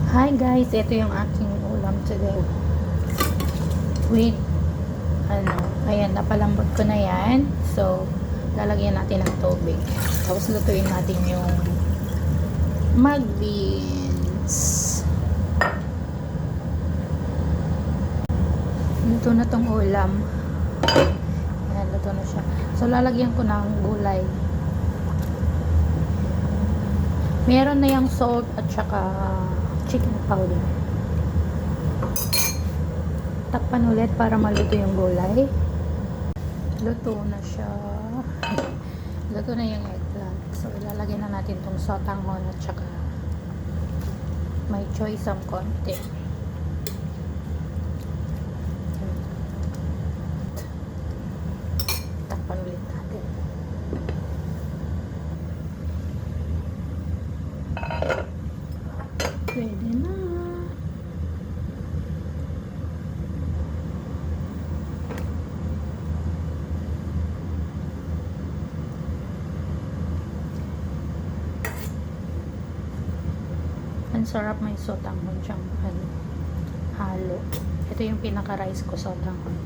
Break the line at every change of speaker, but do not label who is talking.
Hi guys, ito yung aking ulam today. With, ayan, napalambot ko na yan. So, lalagyan natin ng tubig. Tapos lutuin natin yung mung beans. Luto na tong ulam. Ayan, luto na siya. So, lalagyan ko ng gulay. Meron na yung salt at saka chicken powder. Takpan ulit para maluto yung gulay. Luto na siya. Luto na yung eggplant. So, ilalagay na natin tong sotanghon at saka may choy sam konti. Takpan ulit natin. Pwede na. Ang sarap, may sotanghon siyang halo. Ito yung pinaka-rice ko, sotanghon.